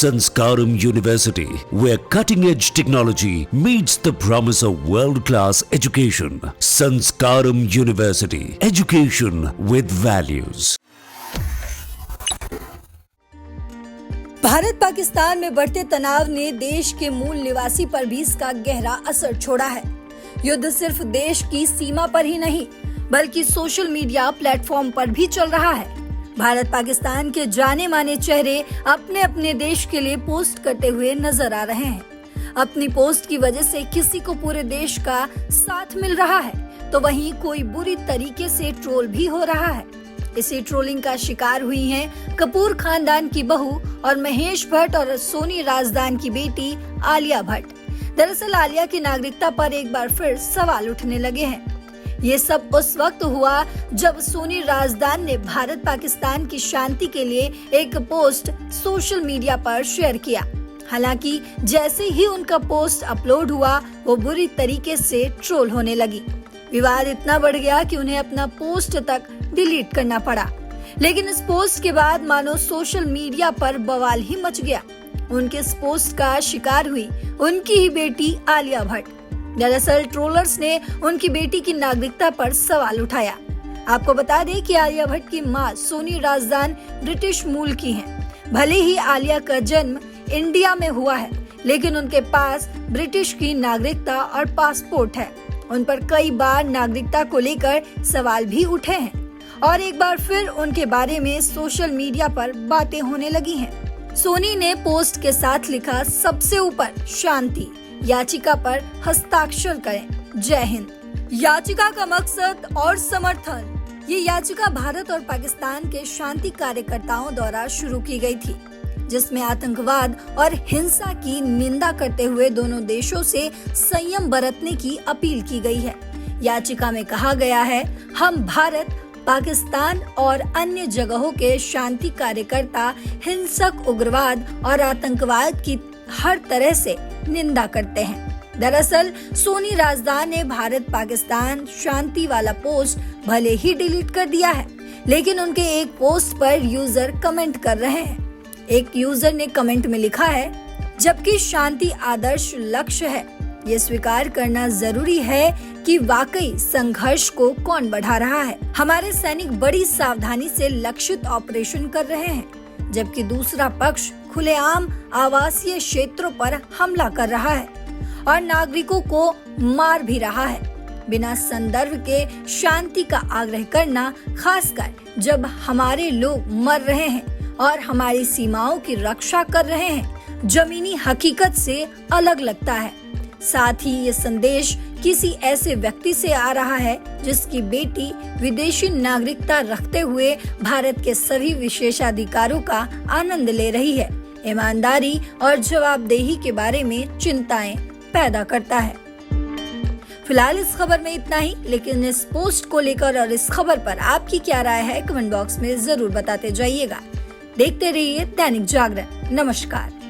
Sanskaram University, where cutting-edge technology meets the promise of world-class education. Sanskaram University, education with values. Bharat Pakistan में बढ़ते तनाव ने देश के मूल निवासी पर भी इसका गहरा असर छोड़ा है। युद्ध सिर्फ देश की सीमा पर ही नहीं, बल्कि सोशल मीडिया प्लेटफॉर्म पर भी चल रहा है। भारत पाकिस्तान के जाने माने चेहरे अपने अपने देश के लिए पोस्ट करते हुए नजर आ रहे हैं। अपनी पोस्ट की वजह से किसी को पूरे देश का साथ मिल रहा है, तो वहीं कोई बुरी तरीके से ट्रोल भी हो रहा है। इसी ट्रोलिंग का शिकार हुई हैं कपूर खानदान की बहू और महेश भट्ट और सोनी राजदान की बेटी आलिया भट्ट। दरअसल आलिया की नागरिकता पर एक बार फिर सवाल उठने लगे हैं। ये सब उस वक्त हुआ जब सोनी राजदान ने भारत पाकिस्तान की शांति के लिए एक पोस्ट सोशल मीडिया पर शेयर किया। हालांकि जैसे ही उनका पोस्ट अपलोड हुआ, वो बुरी तरीके से ट्रोल होने लगी। विवाद इतना बढ़ गया कि उन्हें अपना पोस्ट तक डिलीट करना पड़ा। लेकिन इस पोस्ट के बाद मानो सोशल मीडिया पर बवाल ही मच गया। उनके इस पोस्ट का शिकार हुई उनकी ही बेटी आलिया भट्ट। दरअसल ट्रोलर्स ने उनकी बेटी की नागरिकता पर सवाल उठाया। आपको बता दें कि आलिया भट्ट की मां सोनी राजदान ब्रिटिश मूल की हैं। भले ही आलिया का जन्म इंडिया में हुआ है, लेकिन उनके पास ब्रिटिश की नागरिकता और पासपोर्ट है। उन पर कई बार नागरिकता को लेकर सवाल भी उठे हैं और एक बार फिर उनके बारे में सोशल मीडिया पर बातें होने लगी हैं। सोनी ने पोस्ट के साथ लिखा, सबसे ऊपर शांति, याचिका पर हस्ताक्षर करें, जय हिंद। याचिका का मकसद और समर्थन। ये याचिका भारत और पाकिस्तान के शांति कार्यकर्ताओं द्वारा शुरू की गई थी, जिसमें आतंकवाद और हिंसा की निंदा करते हुए दोनों देशों से संयम बरतने की अपील की गई है। याचिका में कहा गया है, हम भारत, पाकिस्तान और अन्य जगहों के शांति कार्यकर्ता हिंसक उग्रवाद और आतंकवाद की हर तरह से निंदा करते हैं। दरअसल सोनी राजदान ने भारत पाकिस्तान शांति वाला पोस्ट भले ही डिलीट कर दिया है, लेकिन उनके एक पोस्ट पर यूजर कमेंट कर रहे हैं। एक यूजर ने कमेंट में लिखा है, जबकि शांति आदर्श लक्ष्य है, ये स्वीकार करना जरूरी है कि वाकई संघर्ष को कौन बढ़ा रहा है। हमारे सैनिक बड़ी सावधानी से लक्षित ऑपरेशन कर रहे हैं, जबकि दूसरा पक्ष खुलेआम आवासीय क्षेत्रों पर हमला कर रहा है और नागरिकों को मार भी रहा है। बिना संदर्भ के शांति का आग्रह करना, खासकर जब हमारे लोग मर रहे हैं और हमारी सीमाओं की रक्षा कर रहे हैं, जमीनी हकीकत से अलग लगता है। साथ ही ये संदेश किसी ऐसे व्यक्ति से आ रहा है जिसकी बेटी विदेशी नागरिकता रखते हुए भारत के सभी विशेषाधिकारों का आनंद ले रही है। ईमानदारी और जवाबदेही के बारे में चिंताएं पैदा करता है। फिलहाल इस खबर में इतना ही, लेकिन इस पोस्ट को लेकर और इस खबर पर आपकी क्या राय है, कमेंट बॉक्स में जरूर बताते जाइएगा। देखते रहिए दैनिक जागरण। नमस्कार।